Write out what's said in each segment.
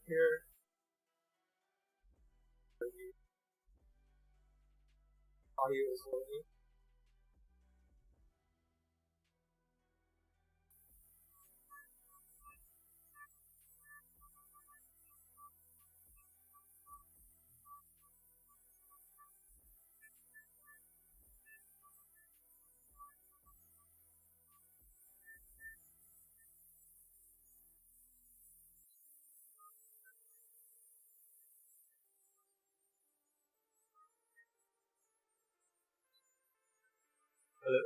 here. Audio is loading. Hello?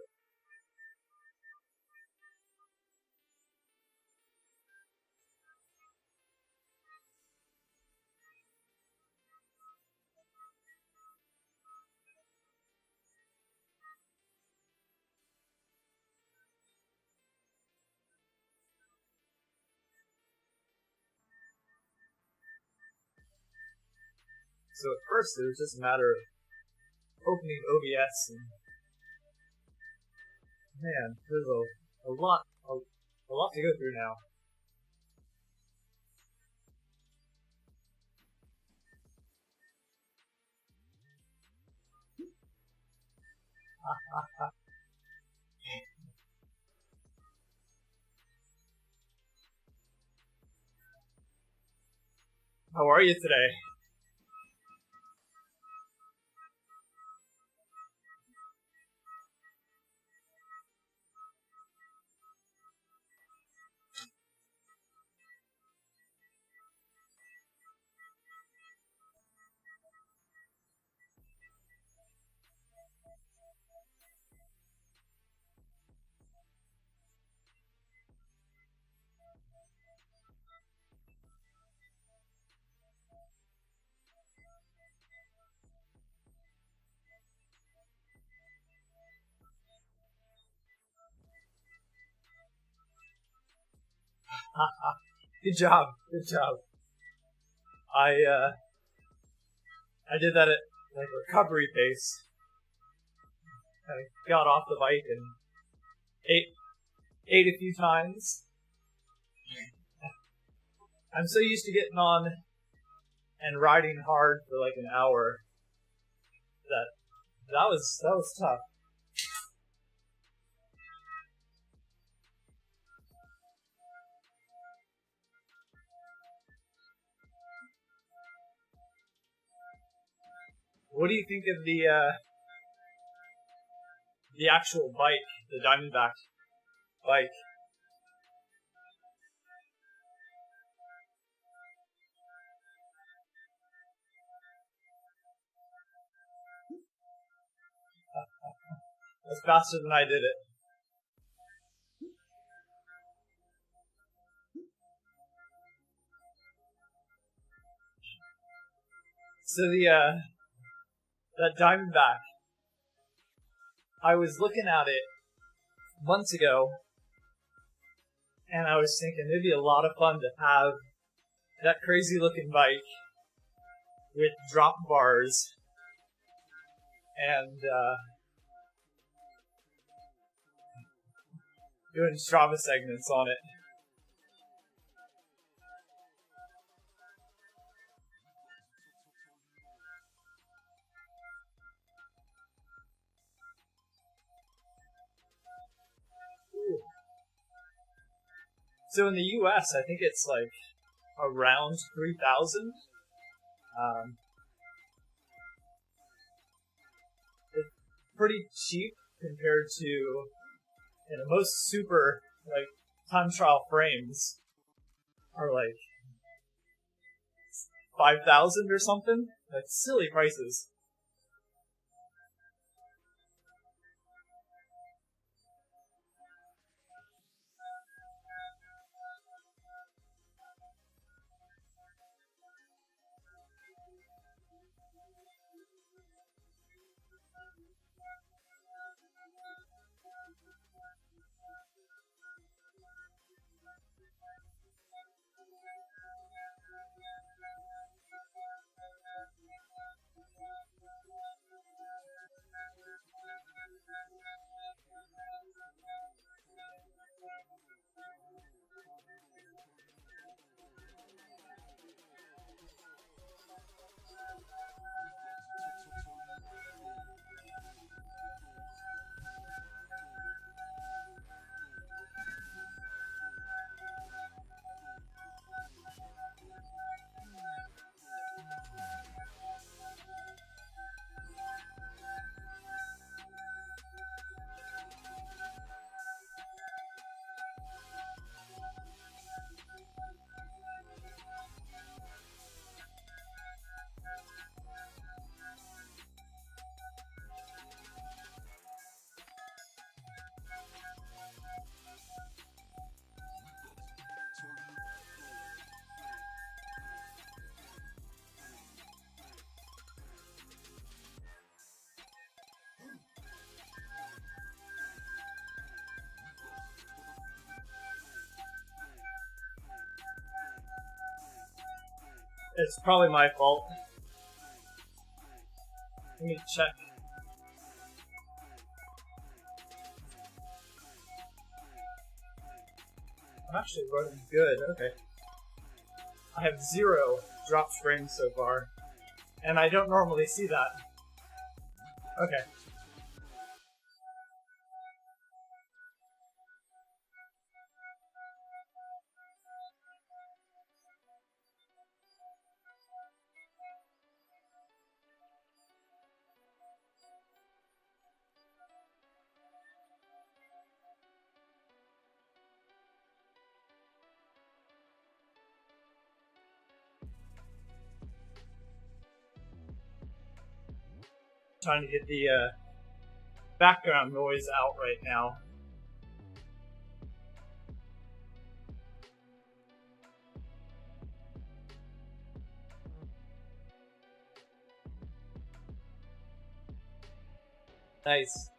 So at first it was just a matter of opening OBS, and man, there's a lot to go through now. How are you today? Good job. Good job. I did that at like recovery pace. I got off the bike and ate a few times. I'm so used to getting on and riding hard for like an hour that was tough. What do you think of the actual bike, the Diamondback bike? That's faster than I did it. So that Diamondback, I was looking at it months ago, and I was thinking it'd be a lot of fun to have that crazy looking bike with drop bars and doing Strava segments on it. So in the US, I think it's like around 3,000. It's pretty cheap compared to most super like time trial frames are like 5,000 or something. Like silly prices. It's probably my fault. Let me check. I'm actually running good, okay. I have 0 dropped frames so far. And I don't normally see that. Okay. Trying to get the background noise out right now. Nice.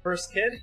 First kid?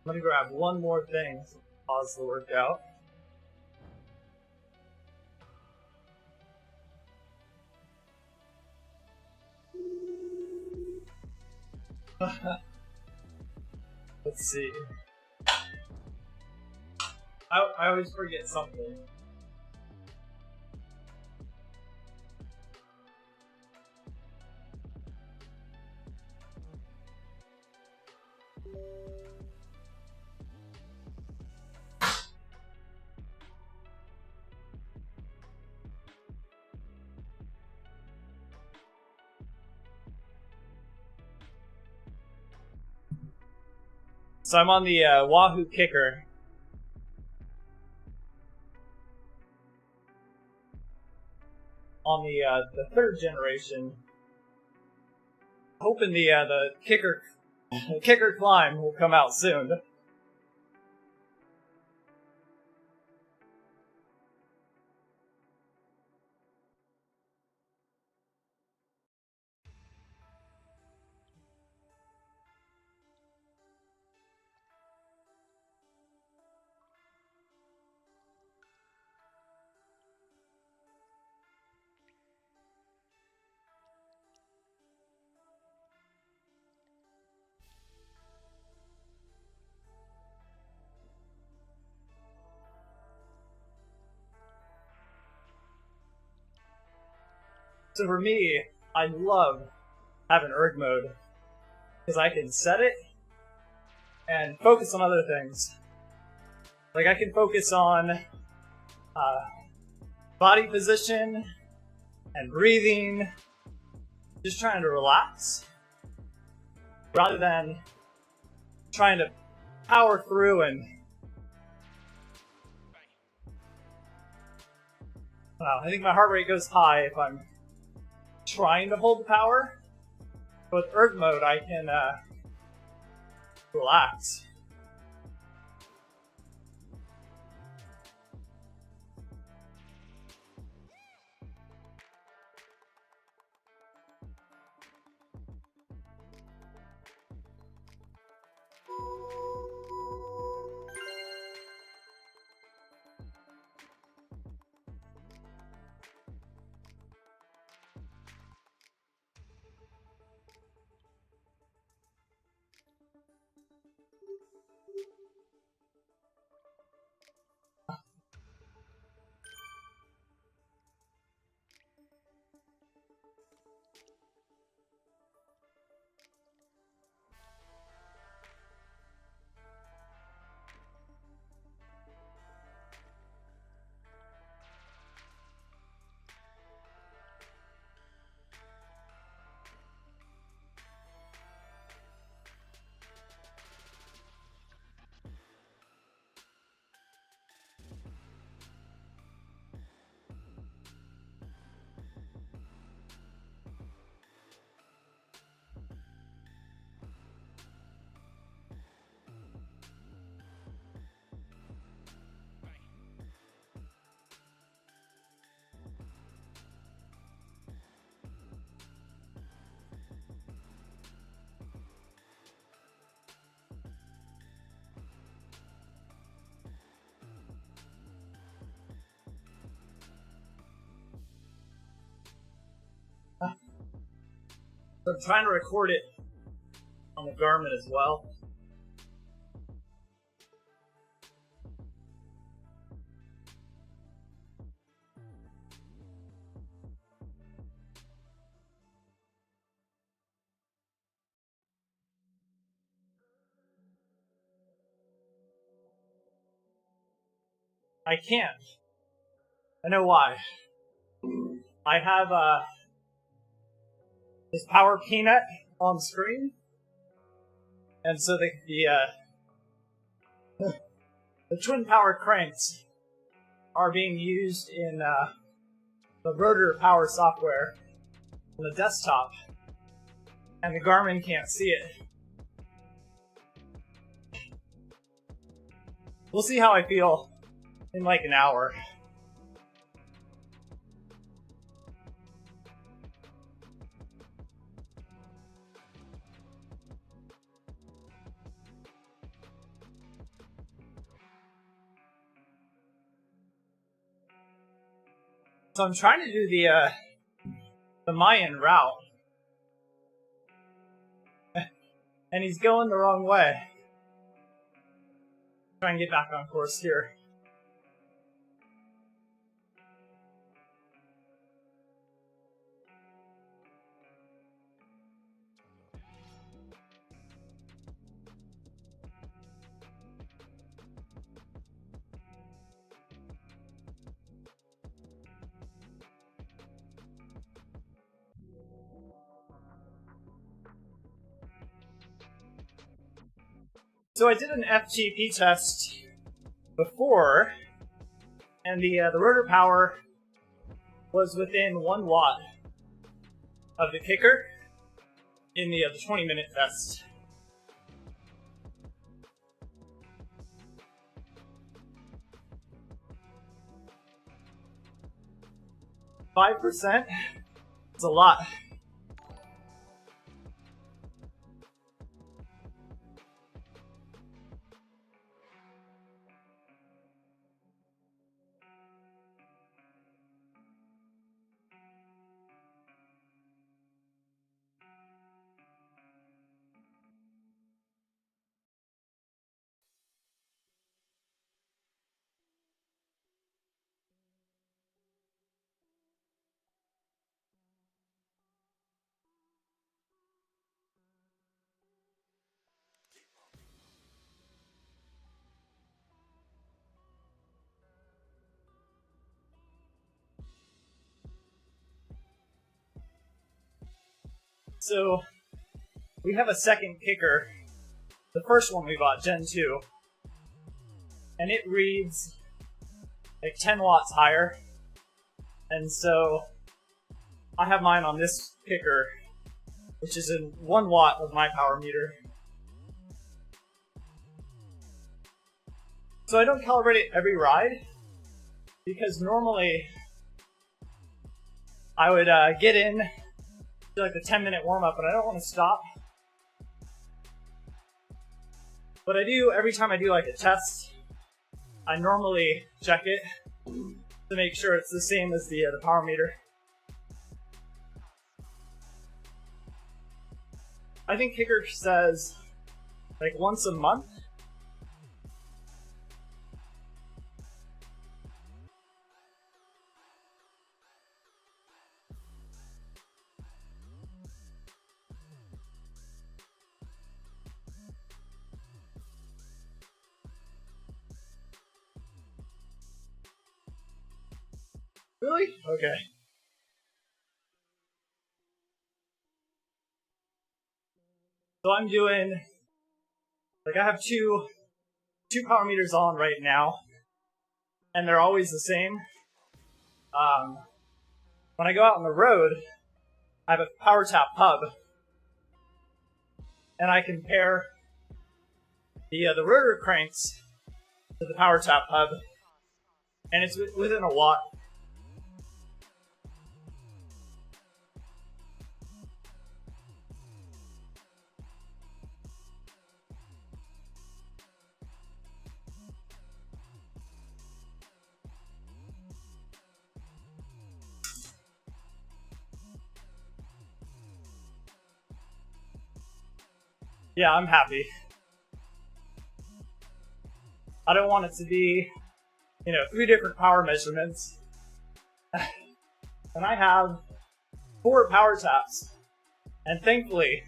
Let me grab one more thing to pause the workout. Let's see. I always forget something. So I'm on the Wahoo Kicker. On the 3rd generation. Hoping the kicker climb will come out soon. So for me, I love having erg mode because I can set it and focus on other things. Like I can focus on body position and breathing, just trying to relax rather than trying to power through and I think my heart rate goes high if I'm trying to hold power. But with erg mode, I can relax. I'm trying to record it on the Garmin as well. I can't. I know why. I have this Power Peanut on screen, and so the twin power cranks are being used in the rotor power software on the desktop, and the Garmin can't see it. We'll see how I feel in like an hour. So I'm trying to do the Mayan route, and he's going the wrong way. Try and get back on course here. So I did an FTP test before, and the rotor power was within 1 watt of the kicker in the 20-minute test. %? It's a lot. So we have a second kicker. The first one we bought, Gen 2, and it reads like 10 watts higher. And so I have mine on this kicker, which is in 1 watt of my power meter. So I don't calibrate it every ride, because normally I would get in, do like the 10-minute warm-up, and I don't want to stop. But I do, every time I do like a test, I normally check it to make sure it's the same as the power meter. I think kicker says like once a month. Really? Okay. So I'm doing, like I have two power meters on right now, and they're always the same. When I go out on the road, I have a power tap hub, and I compare the rotor cranks to the power tap hub, and it's within a watt. Yeah, I'm happy. I don't want it to be, 3 different power measurements. And I have 4 power taps. And thankfully,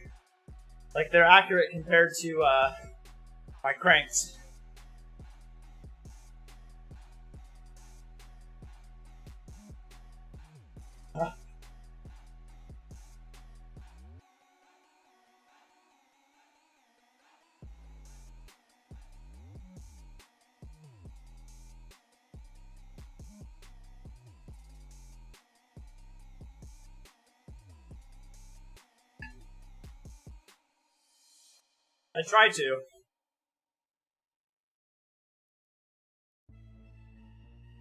they're accurate compared to my cranks. I try to.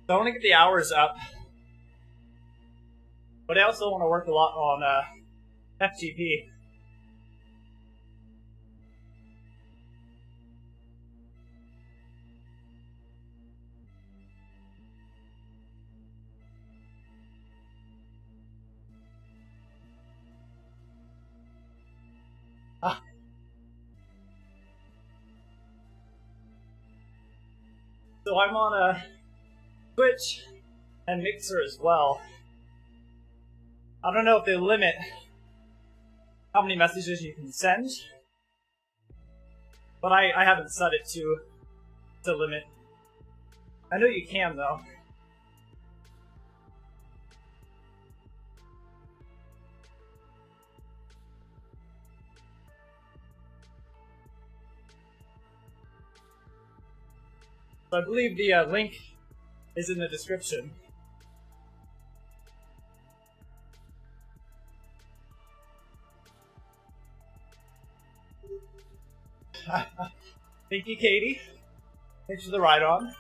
So I want to get the hours up. But I also want to work a lot on FTP. So I'm on Twitch and Mixer as well. I don't know if they limit how many messages you can send, but I haven't set it to limit. I know you can though. So I believe the link is in the description. Thank you, Katie. Thanks for the ride on.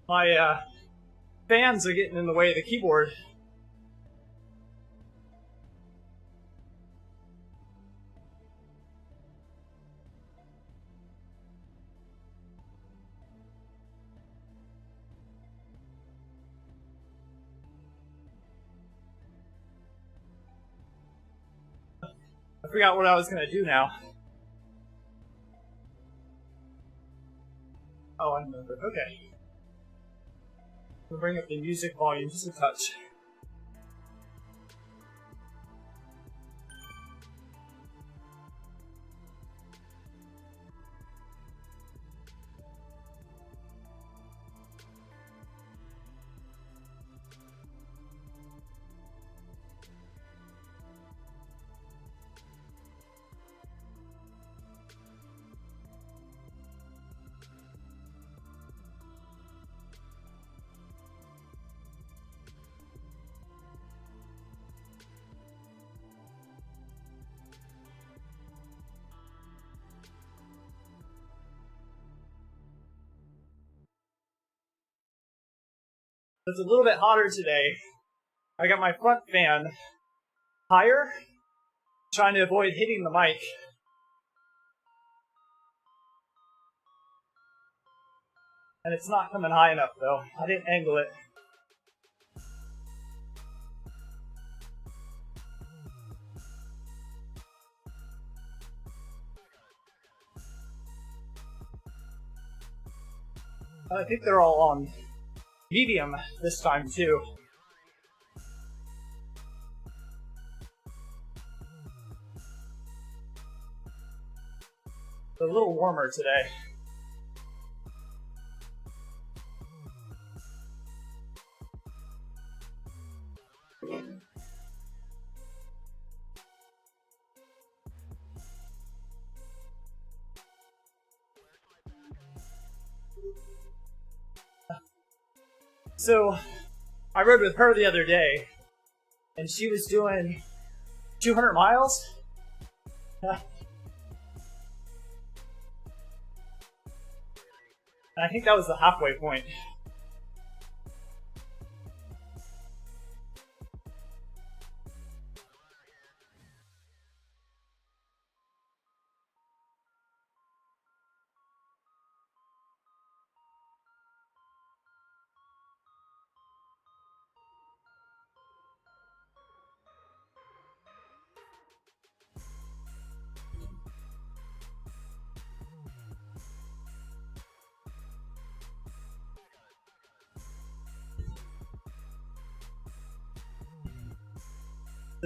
My fans are getting in the way of the keyboard. I forgot what I was gonna do now. Oh, I remember. Okay. We'll bring up the music volume just a touch. It's a little bit hotter today. I got my front fan higher, trying to avoid hitting the mic. And it's not coming high enough though. I didn't angle it. I think they're all on medium this time too. They're a little warmer today. So, I rode with her the other day, and she was doing 200 miles. And I think that was the halfway point.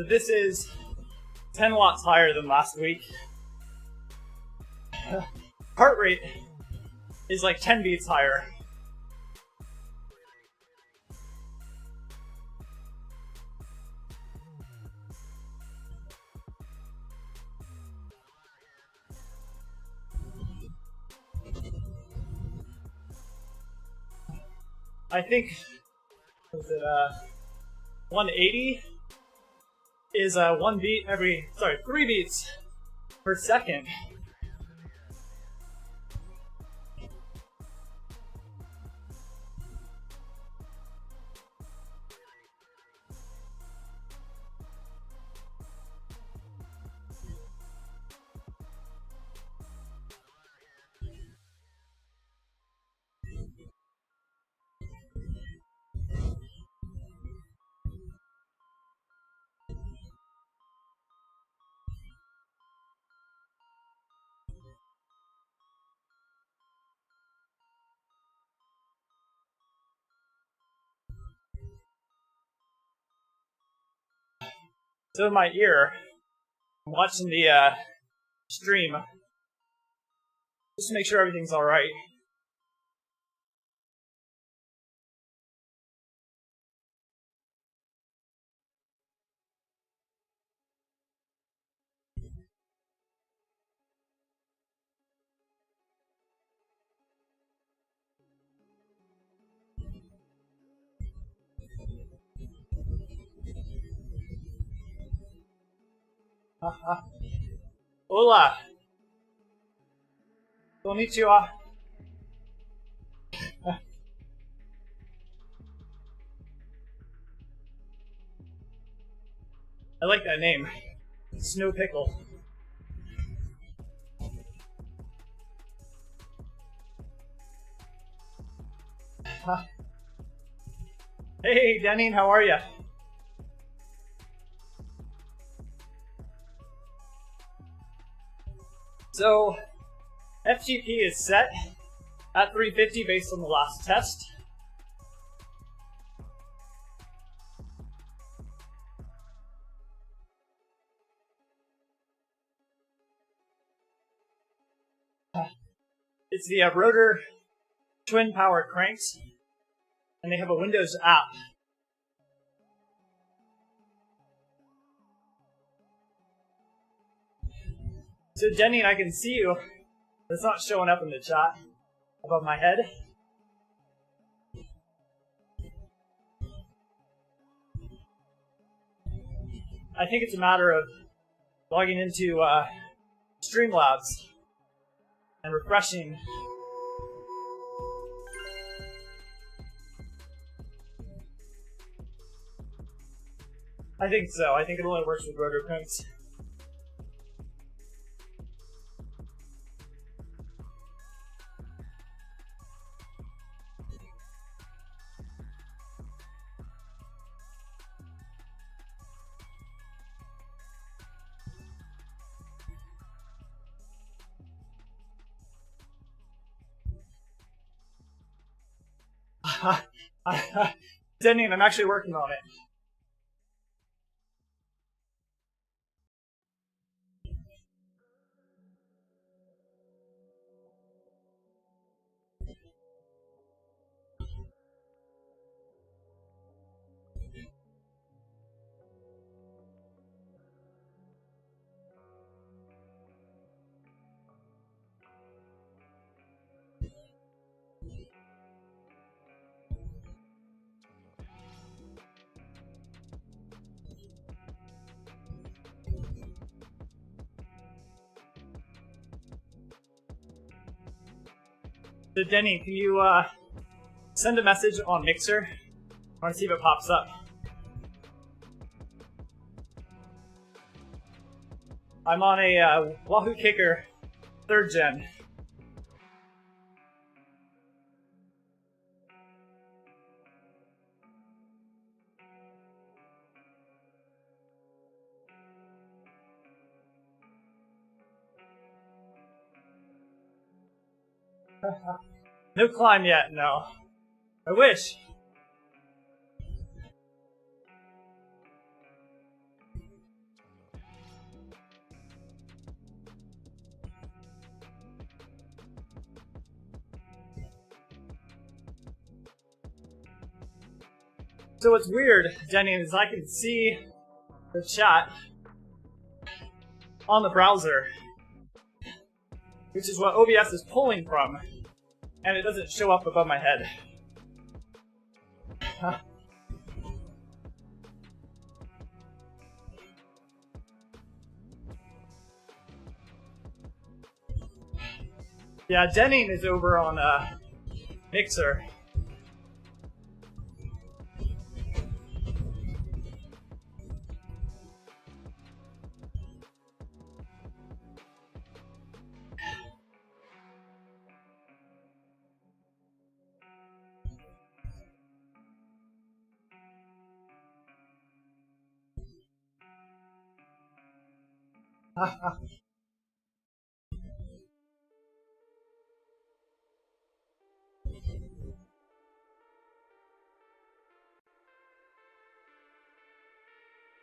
So this is 10 watts higher than last week. Heart rate is like 10 beats higher. I think, was it 180 is 3 beats per second. So in my ear, I'm watching the stream just to make sure everything's all right. Hola. Konnichiwa. I like that name. Snow Pickle. Hey, Denny, how are you? So, FGP is set at 350 based on the last test. It's the rotor twin power cranks, and they have a Windows app. So Jenny, I can see you. It's not showing up in the chat above my head. I think it's a matter of logging into Streamlabs and refreshing. I think so. I think it only works with rotor cranks. Denny, I'm actually working on it. So Denny, can you send a message on Mixer? I want to see if it pops up. I'm on a Wahoo Kicker 3rd gen. No climb yet, no. I wish. So what's weird, Jenny, is I can see the chat on the browser, which is what OBS is pulling from, and it doesn't show up above my head. Huh. Yeah, Denning is over on Mixer.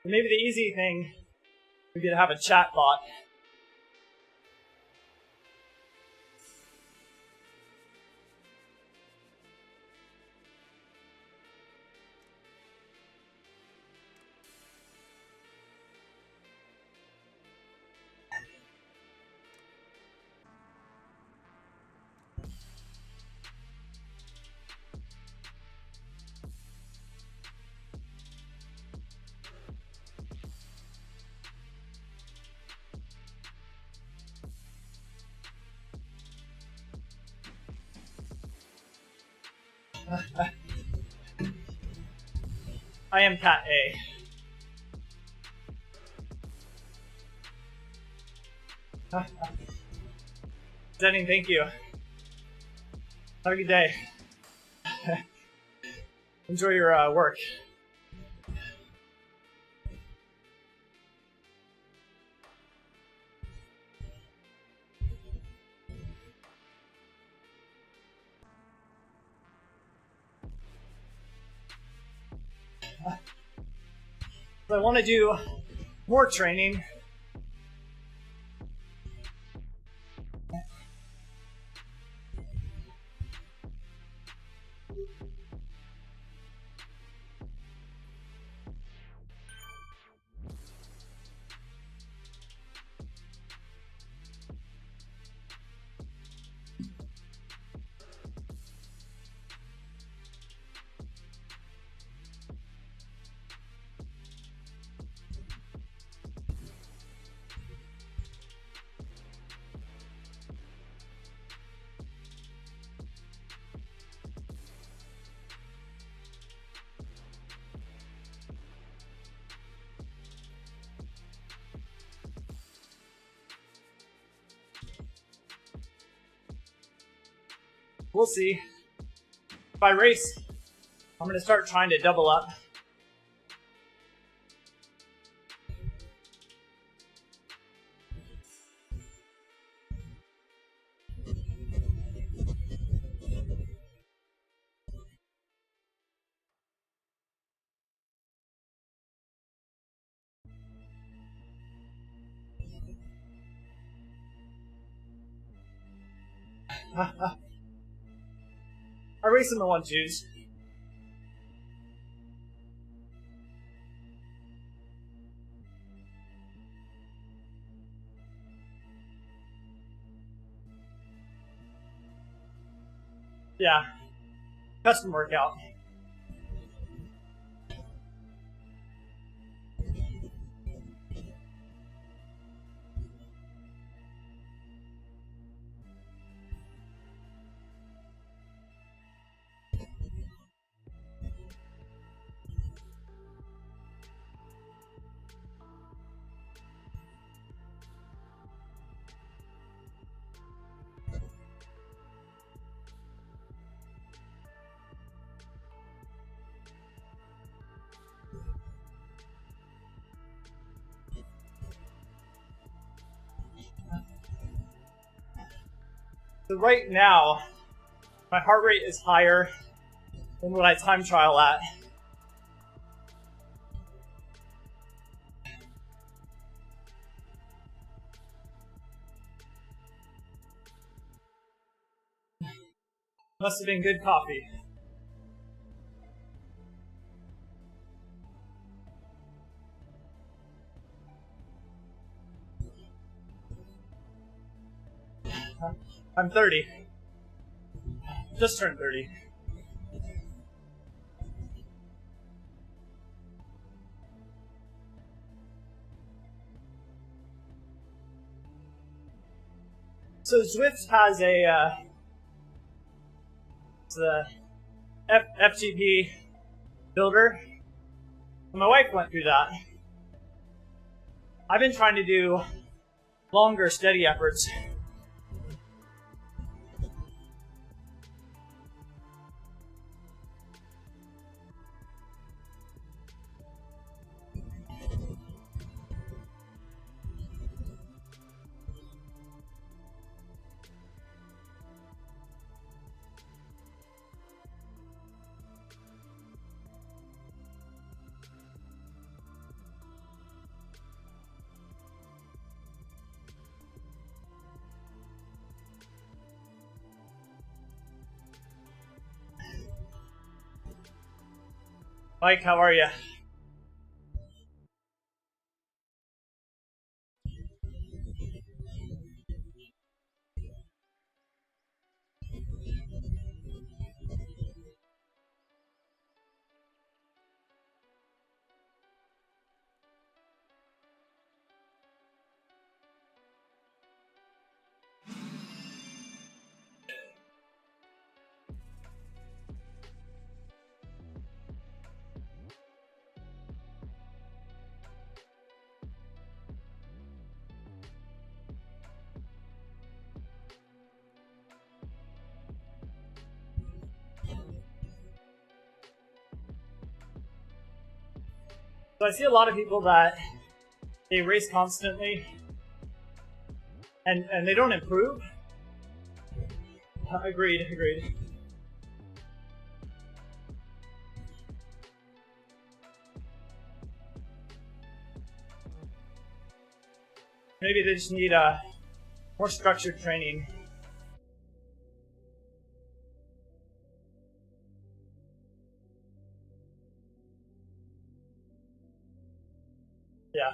Maybe the easy thing would be to have a chat bot. I am Cat A. Denning, thank you. Have a good day. Enjoy your work. So I want to do more training. We'll see. If I race, I'm going to start trying to double up. I race in the 1-2s. Yeah. Custom workout. So right now, my heart rate is higher than what I time trial at. Must have been good coffee. I'm 30. Just turned 30. So Zwift has it's the FTP builder. My wife went through that. I've been trying to do longer, steady efforts. Mike, how are you? So I see a lot of people that they race constantly and they don't improve. Agreed. Maybe they just need more structured training. Yeah.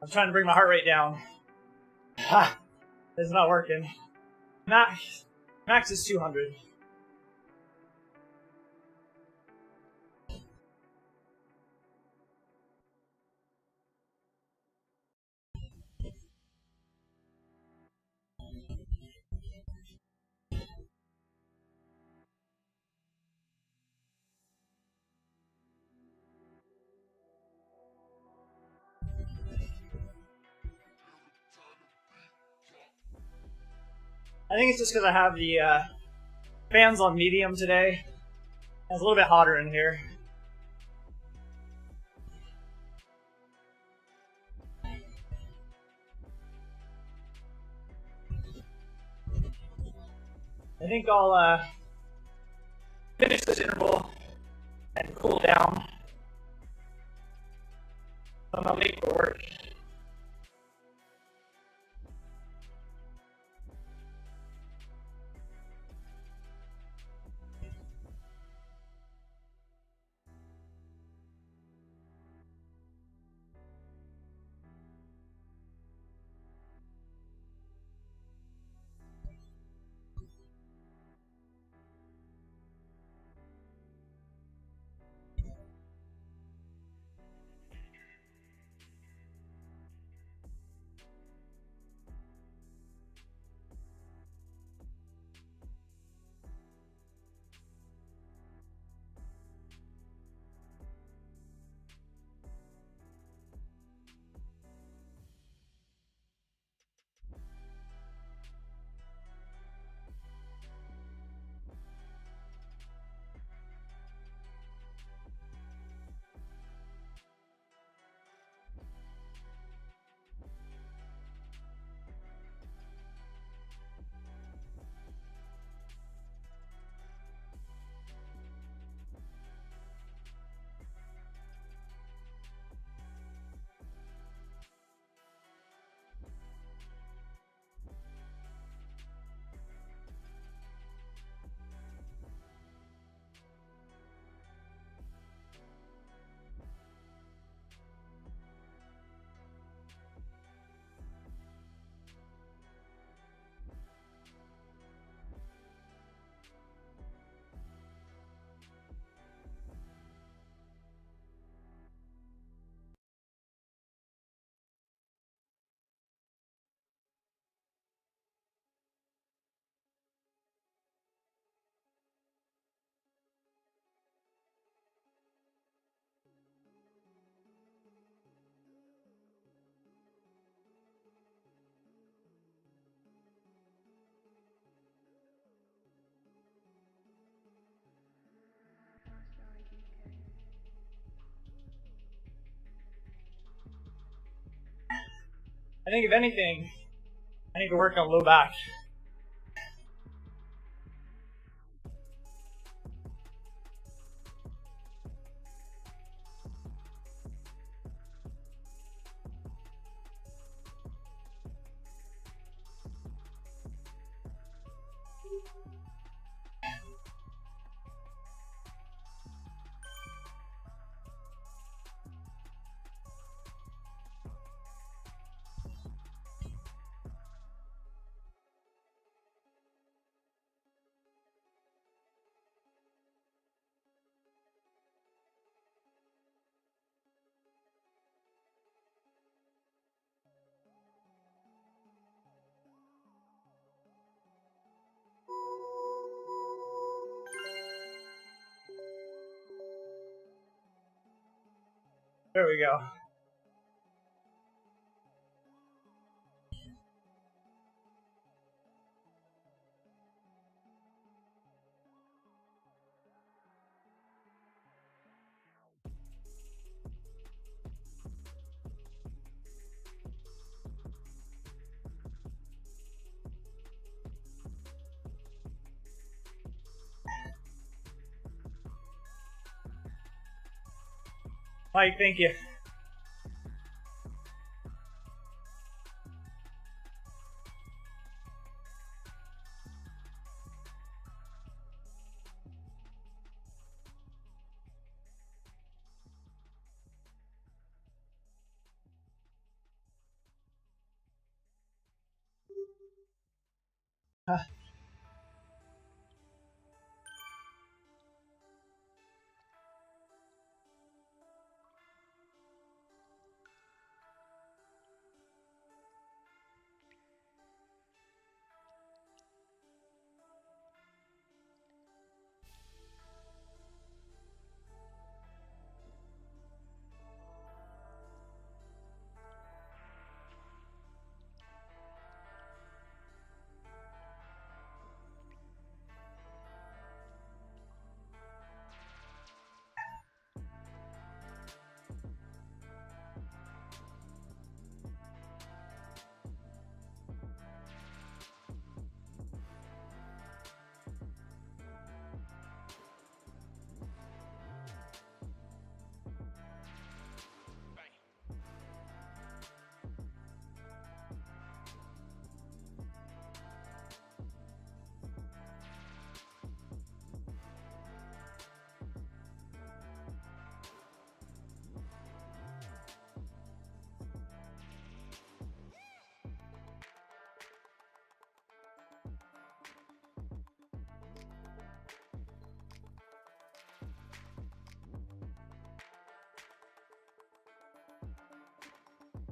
I'm trying to bring my heart rate down. Ha! It's not working. Max is 200. I think it's just because I have the fans on medium today. It's a little bit hotter in here. I think I'll finish this interval and cool down. I'm not late for work. I think if anything, I need to work on low back. There we go. Mike, thank you.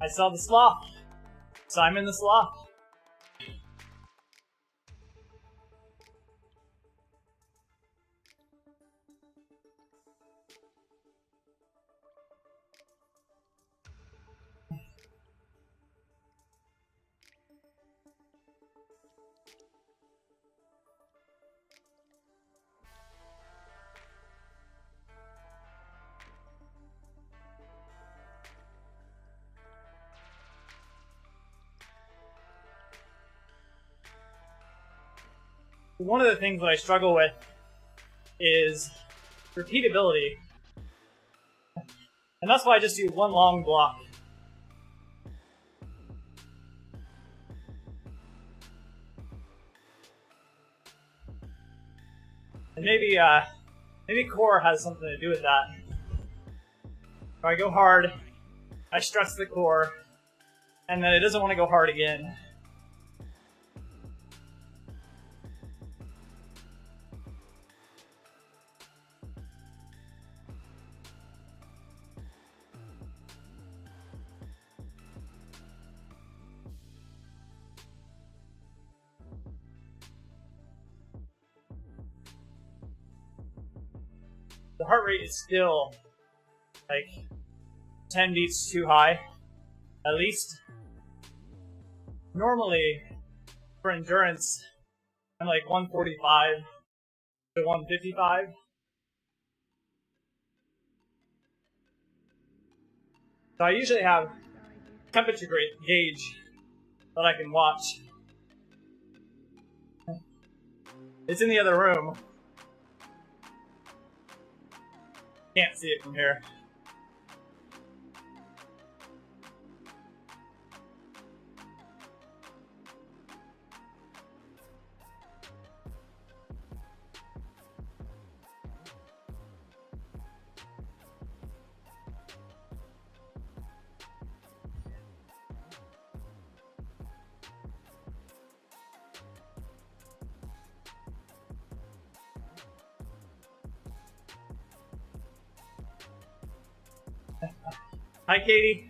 I saw the sloth. Simon the Sloth. One of the things that I struggle with is repeatability. And that's why I just do one long block. And maybe core has something to do with that. If I go hard, I stress the core, and then it doesn't want to go hard again. The heart rate is still like 10 beats too high, at least. Normally, for endurance, I'm like 145 to 155. So I usually have temperature gauge that I can watch. It's in the other room. Can't see it from here. Hi, Katie.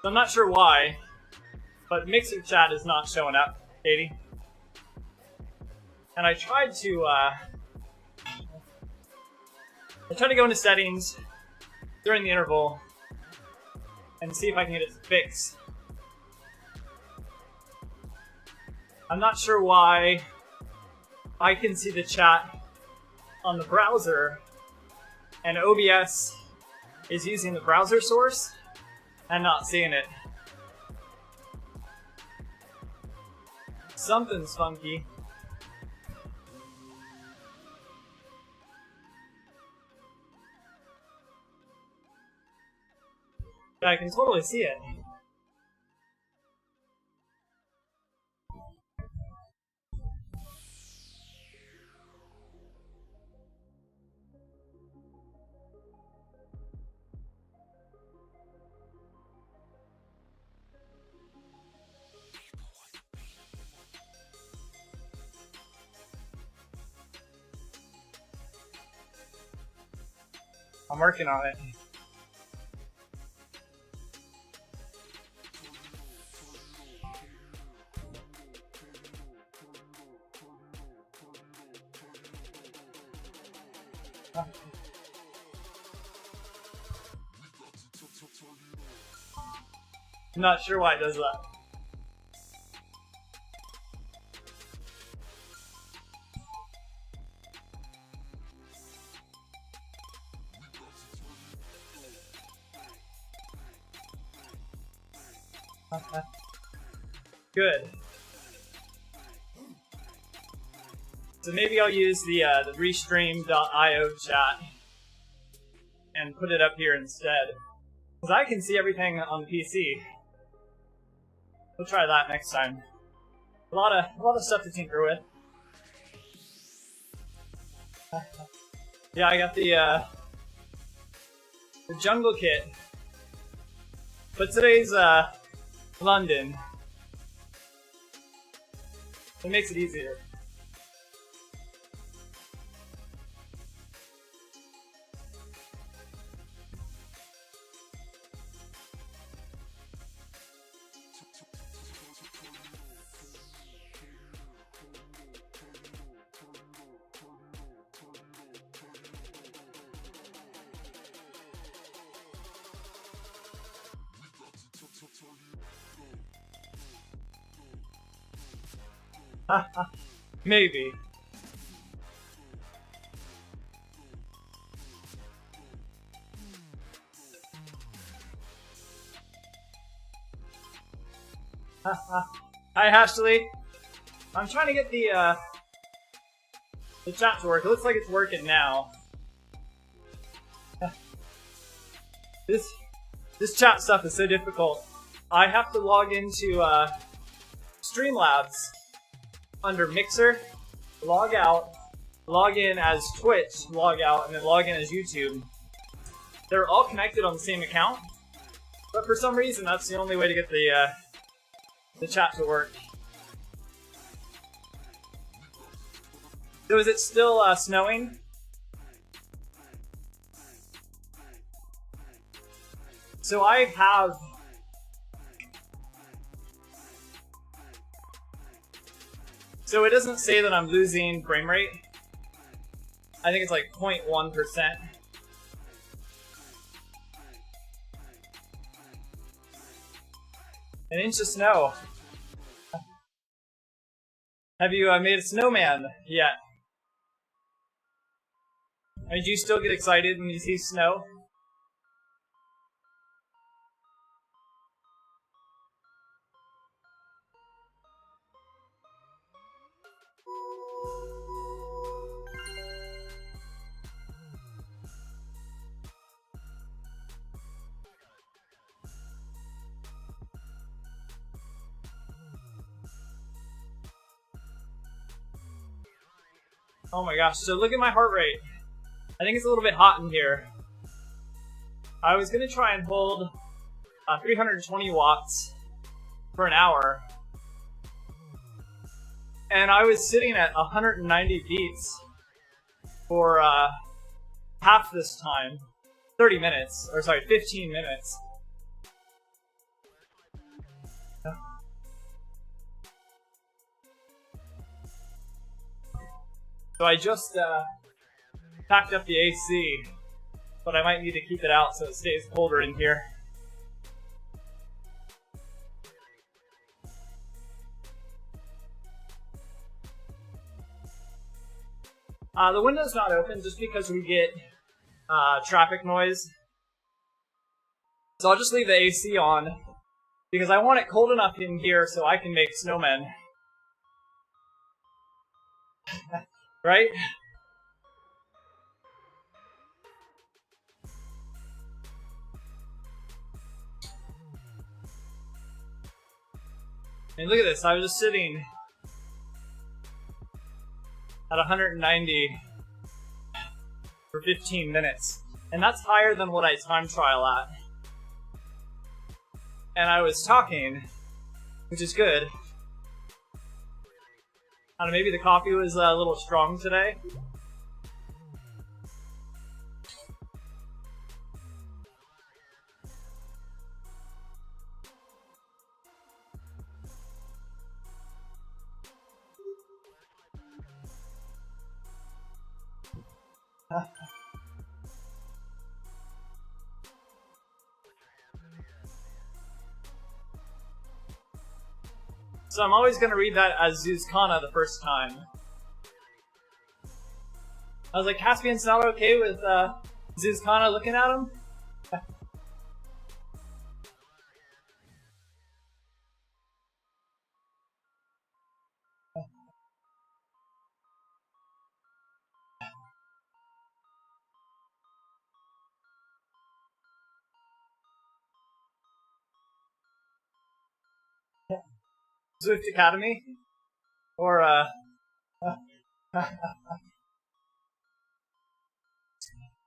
So I'm not sure why, but Mixer chat is not showing up, Katie. And I tried to go into settings during the interval and see if I can get it fixed. I'm not sure why I can see the chat on the browser and OBS is using the browser source and not seeing it. Something's funky. But I can totally see it. I'm working on it. I'm not sure why it does that. Good. So maybe I'll use the restream.io chat and put it up here instead, because I can see everything on the PC. We'll try that next time. A lot of stuff to tinker with. Yeah, I got the jungle kit, but today's London. It makes it easier. Maybe. Hi, Ashley. I'm trying to get the chat to work. It looks like it's working now. This chat stuff is so difficult. I have to log into Streamlabs under Mixer, log out, log in as Twitch, log out, and then log in as YouTube. They're all connected on the same account, But for some reason, that's the only way to get the chat to work. So is it still snowing? So I have... So it doesn't say that I'm losing frame rate. I think it's like 0.1%. An inch of snow. Have you made a snowman yet? I mean, do you still get excited when you see snow? Oh my gosh, so look at my heart rate. I think it's a little bit hot in here. I was going to try and hold 320 watts for an hour. And I was sitting at 190 beats for half this time. 30 minutes, or sorry, 15 minutes. So I just packed up the AC, but I might need to keep it out so it stays colder in here. The window's not open just because we get traffic noise. So I'll just leave the AC on because I want it cold enough in here so I can make snowmen. Right? And look at this, I was just sitting at 190 for 15 minutes. And that's higher than what I time trial at. And I was talking, which is good. I don't know, maybe the coffee was a little strong today. So I'm always going to read that as Zuzkana the first time. I was like, Caspian's not okay with Zuzkana looking at him? Zwift Academy? Or,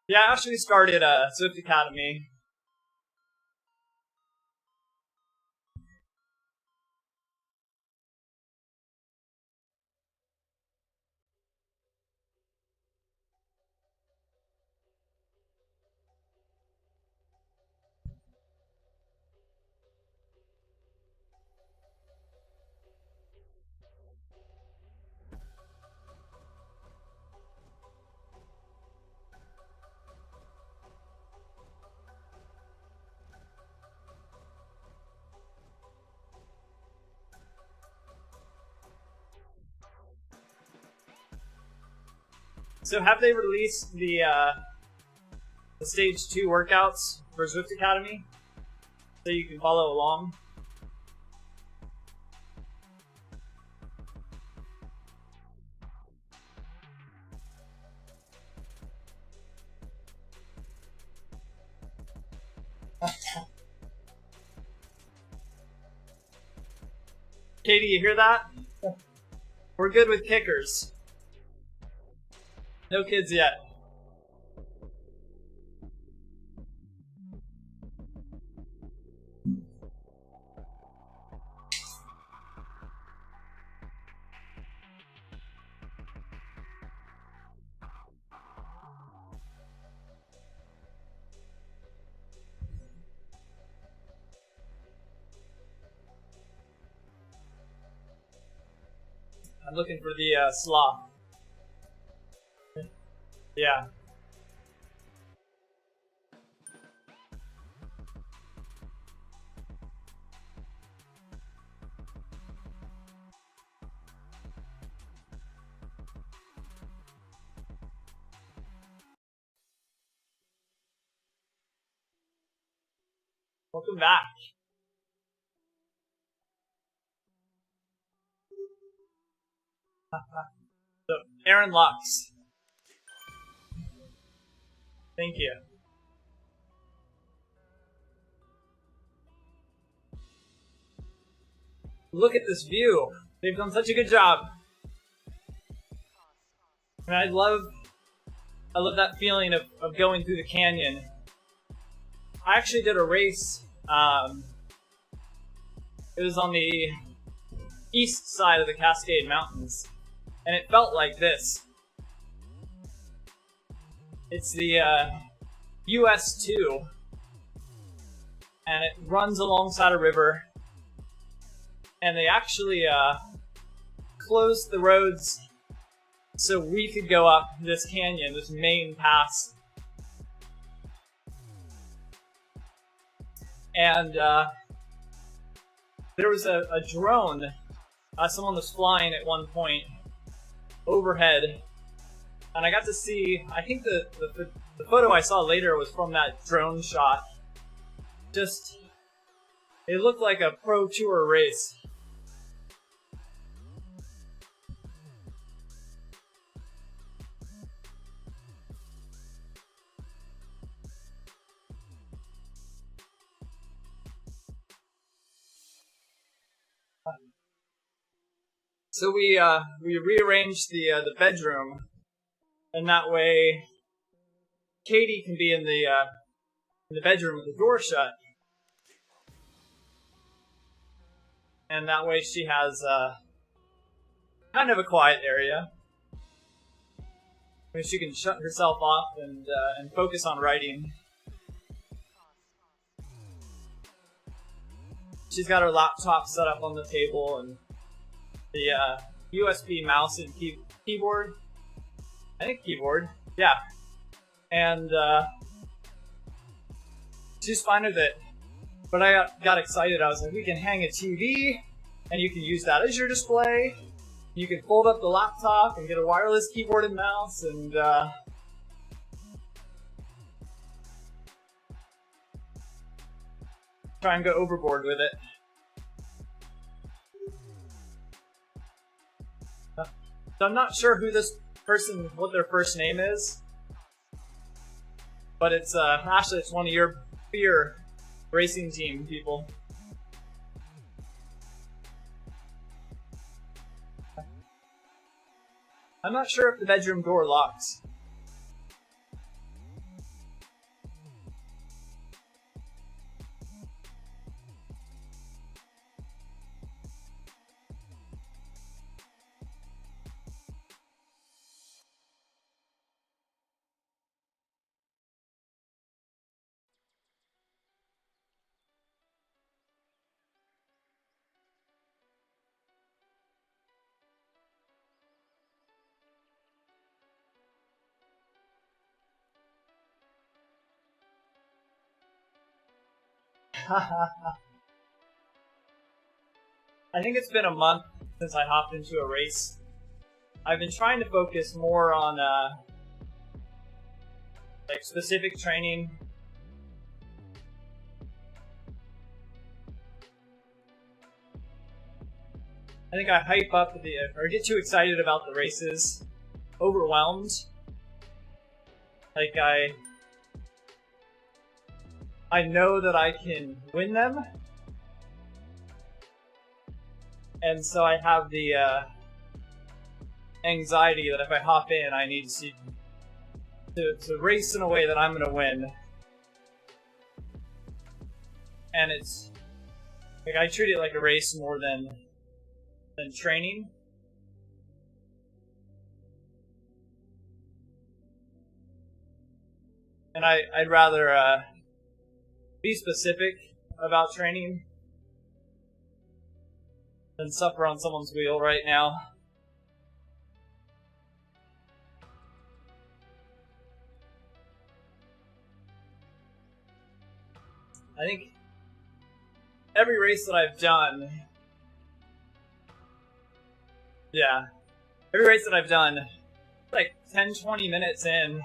yeah, I actually started Zwift Academy. So have they released the stage 2 workouts for Zwift Academy? So you can follow along? Katie, you hear that? We're good with kickers. No kids yet. I'm looking for the sloth. Yeah. Welcome back. So, Aaron Lux. Thank you. Look at this view. They've done such a good job. And I love that feeling of going through the canyon. I actually did a race. It was on the east side of the Cascade Mountains, and it felt like this. It's the US 2, and it runs alongside a river, and they actually closed the roads so we could go up this canyon, this main pass. And there was a drone. Someone was flying at one point overhead, and I got to see, I think the photo I saw later was from that drone shot. Just, it looked like a pro tour race. So we rearranged the bedroom, and that way Katie can be in the bedroom with the door shut, and that way she has kind of a quiet area where she can shut herself off and focus on writing. She's got her laptop set up on the table and the USB mouse and keyboard. I think keyboard. Yeah. And she's fine with it. But I got excited. I was like, we can hang a TV, and you can use that as your display. You can fold up the laptop and get a wireless keyboard and mouse, and try and go overboard with it. So I'm not sure who this person, what their first name is, but it's Ashley. It's one of your POOOWEER racing team people. I'm not sure if the bedroom door locks. I think it's been a month since I hopped into a race. I've been trying to focus more on like specific training. I think I hype up or get too excited about the races, overwhelmed. Like I know that I can win them, and so I have the anxiety that if I hop in, I need to race in a way that I'm going to win. And it's like I treat it like a race more than training. And I'd rather be specific about training than suffer on someone's wheel right now. I think every race that I've done, every race that I've done, like 10, 20 minutes in,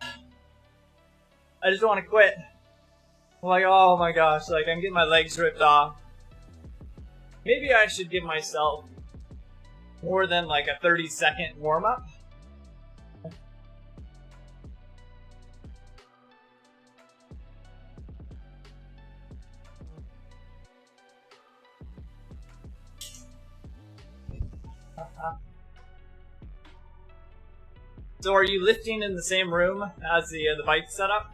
I just want to quit. I'm like, oh my gosh, like I'm getting my legs ripped off. Maybe I should give myself more than like a 30-second warm-up. So are you lifting in the same room as the bike setup?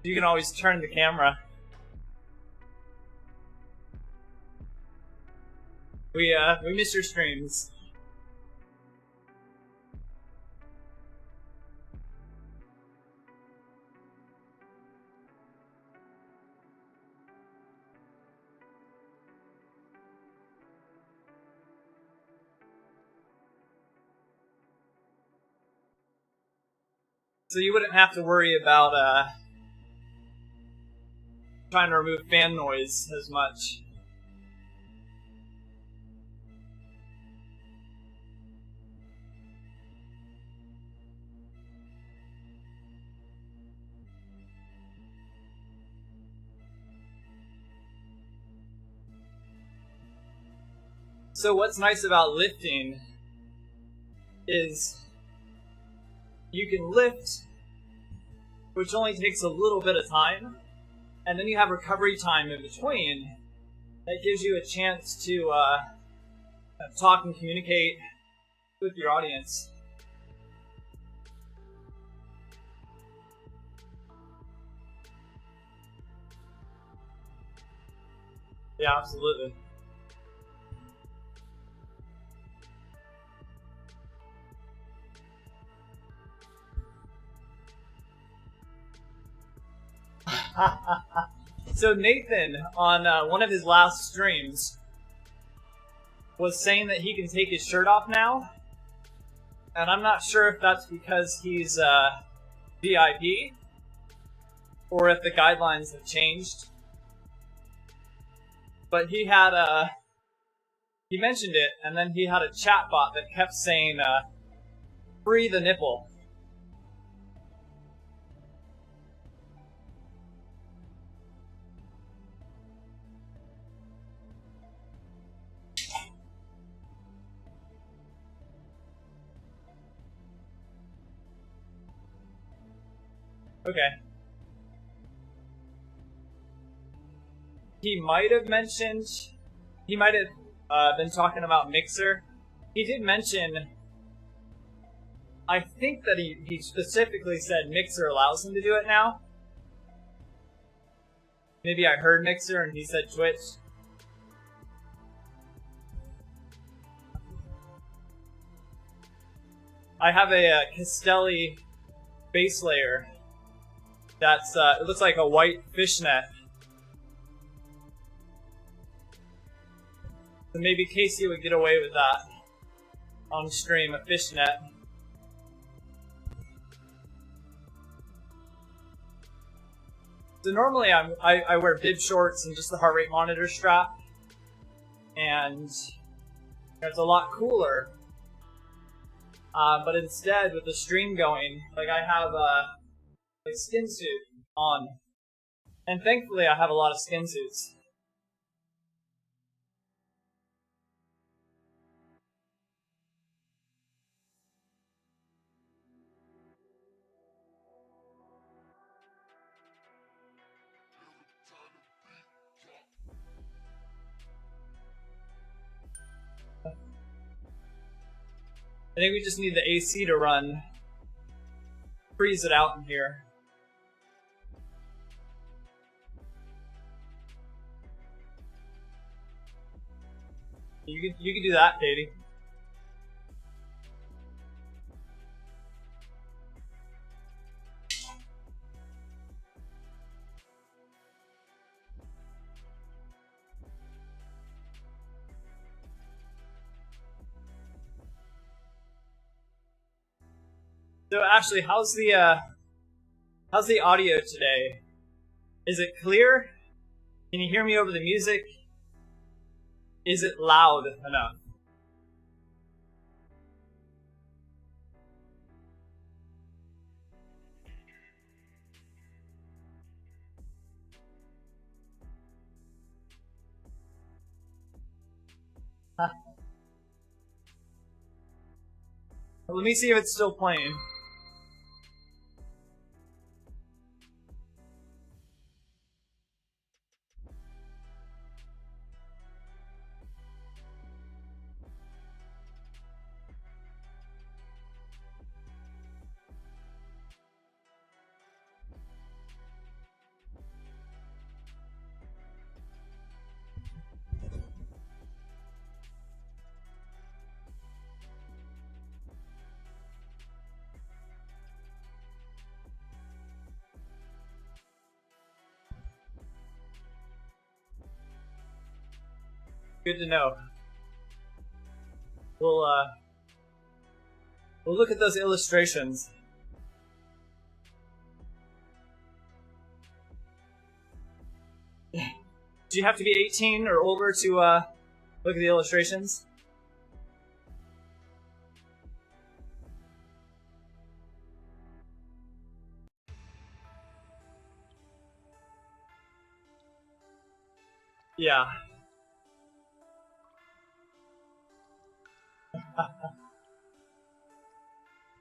You can always turn the camera. We miss your streams. So you wouldn't have to worry about trying to remove fan noise as much. So what's nice about lifting is you can lift, which only takes a little bit of time, and then you have recovery time in between. That gives you a chance to talk and communicate with your audience. Yeah, absolutely. So Nathan, on one of his last streams, was saying that he can take his shirt off now. And I'm not sure if that's because he's VIP or if the guidelines have changed. But he had he mentioned it, and then he had a chat bot that kept saying, free the nipple. Okay. He might have mentioned, he might have been talking about Mixer. He did mention, I think that he specifically said Mixer allows him to do it now. Maybe I heard Mixer and he said Twitch. I have a Castelli base layer that's, it looks like a white fishnet. So maybe Casey would get away with that on stream, a fishnet. So normally I wear bib shorts and just the heart rate monitor strap, and it's a lot cooler. But instead, with the stream going, like I have a skin suit on, and thankfully I have a lot of skin suits. I think we just need the AC to run, freeze it out in here. You can do that, Katie. So Ashley, how's the How's the audio today? Is it clear? Can you hear me over the music? Is it loud enough? Huh. Let me see if it's still playing. Good to know. We'll look at those illustrations. Do you have to be 18 or older to look at the illustrations? Yeah.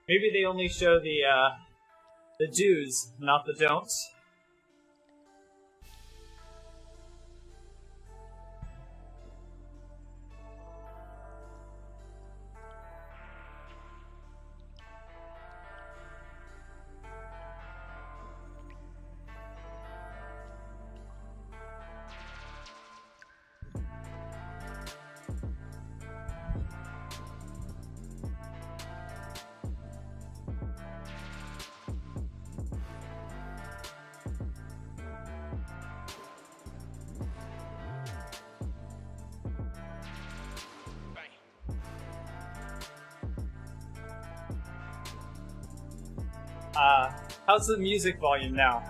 Maybe they only show the do's, not the don'ts. How's the music volume now?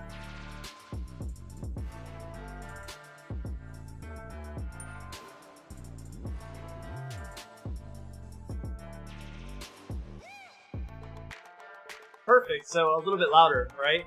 Perfect, so a little bit louder, right?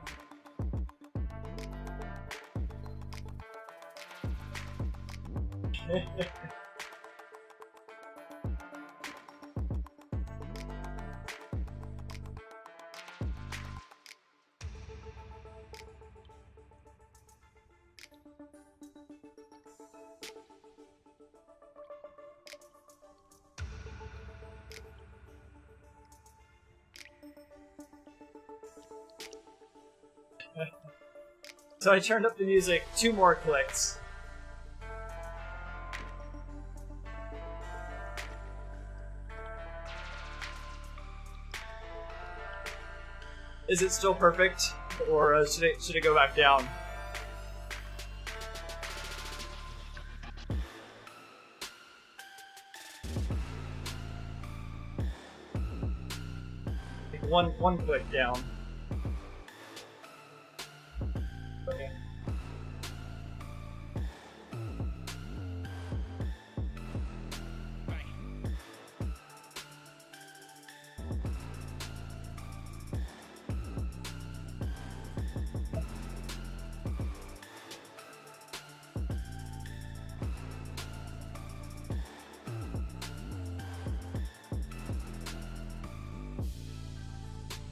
So I turned up the music 2 more clicks. Is it still perfect, or should it go back down? Like one click down. Okay.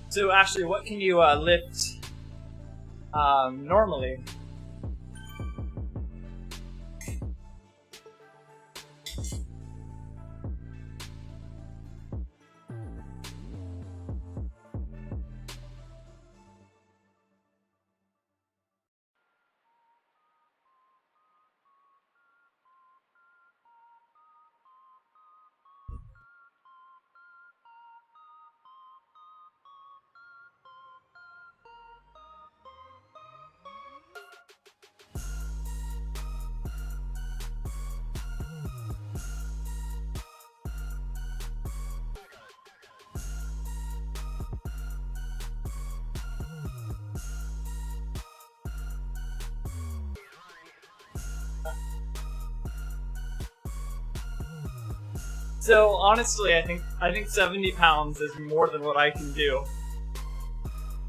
So Ashley, what can you lift normally? So honestly, I think 70 pounds is more than what I can do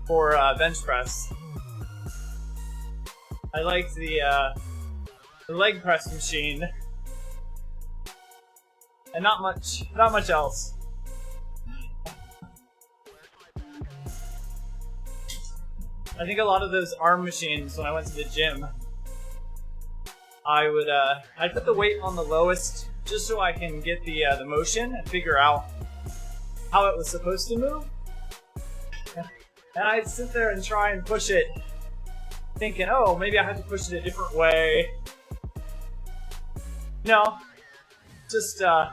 for bench press. I like the leg press machine, and not much else. I think a lot of those arm machines, when I went to the gym, I'd put the weight on the lowest just so I can get the motion and figure out how it was supposed to move. And I'd sit there and try and push it, thinking, oh, maybe I have to push it a different way. No, just I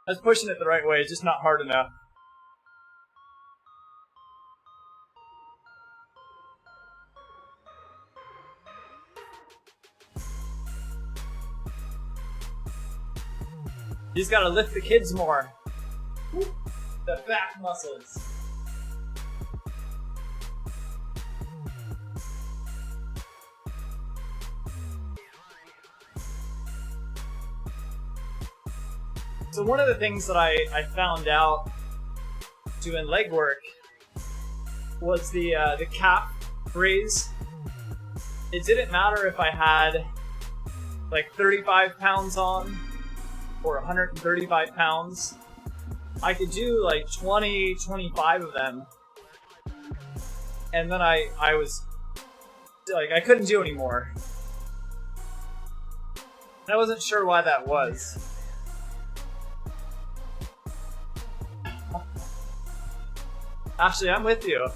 was pushing it the right way, just not hard enough. You just gotta lift the kids more. The back muscles. So one of the things that I found out doing leg work was the calf raise. It didn't matter if I had like 35 pounds on or 135 pounds. I could do like 20, 25 of them. And then I was like, I couldn't do anymore. And I wasn't sure why that was. Ashley, I'm with you.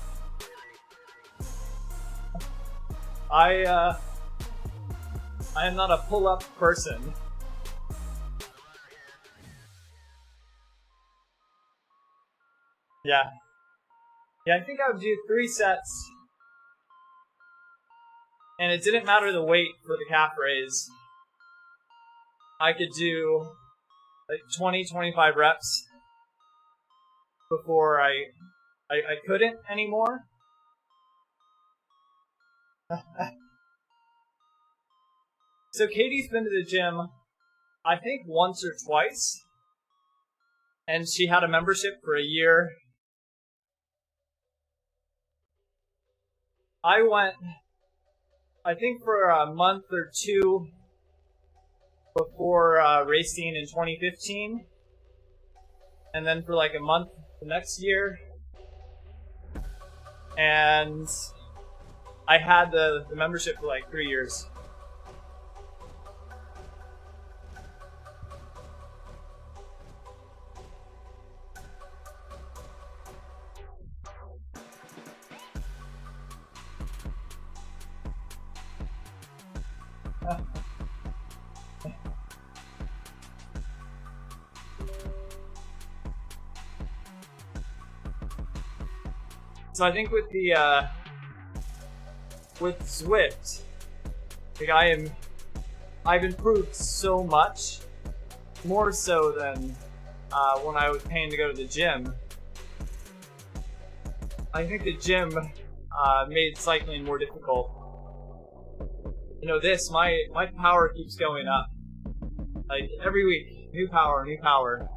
I am not a pull-up person. Yeah. Yeah, I think I would do 3 sets. And it didn't matter the weight for the calf raise. I could do like 20, 25 reps before I couldn't anymore. So Katie's been to the gym, I think once or twice. And she had a membership for a year. I went, I think, for a month or 2 before racing in 2015. And then for like a month the next year. And I had the membership for like 3 years. So I think with the with Zwift, like I've improved so much, more so than when I was paying to go to the gym. I think the gym made cycling more difficult. You know, my power keeps going up. Like every week, new power, new power.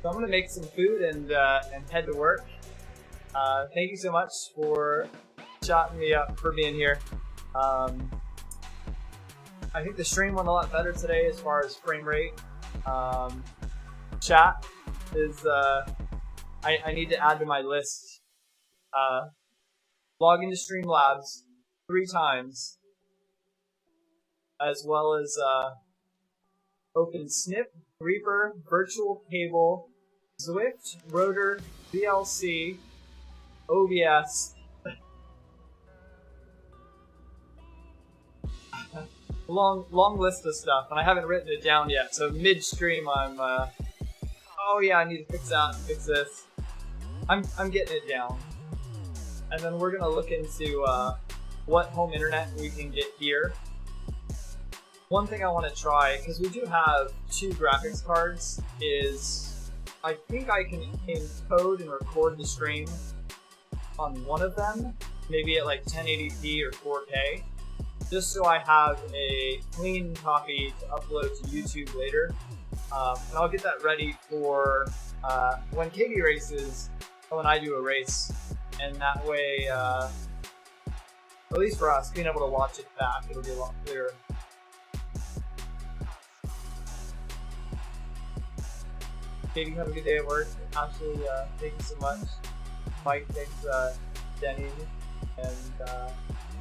So I'm gonna make some food and head to work. Thank you so much for shouting me up for being here. I think the stream went a lot better today as far as frame rate. Chat is I need to add to my list. Log into Streamlabs 3 times, as well as open Snip, Reaper, Virtual Cable, Zwift, Rotor, VLC, OBS. long list of stuff, and I haven't written it down yet. So midstream, I'm oh yeah, I need to fix that, fix this. I'm getting it down. and then we're gonna look into what home internet we can get here. One thing I want to try, because we do have 2 graphics cards, is I think I can encode and record the stream on one of them, maybe at like 1080p or 4K, just so I have a clean copy to upload to YouTube later. And I'll get that ready for when Katie races, or when I do a race, and that way, at least for us, being able to watch it back, it'll be a lot clearer. Katie, have a good day at work. Ashley, thank you so much. Mike, thanks, Denny, and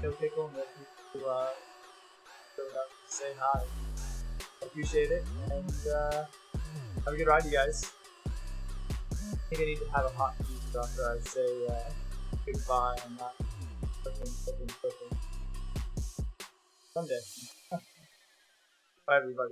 No Pickle, and to say hi. Appreciate it, and have a good ride, you guys. I think I need to have a hot juice after I say goodbye. I'm not cooking. Someday. Bye, everybody.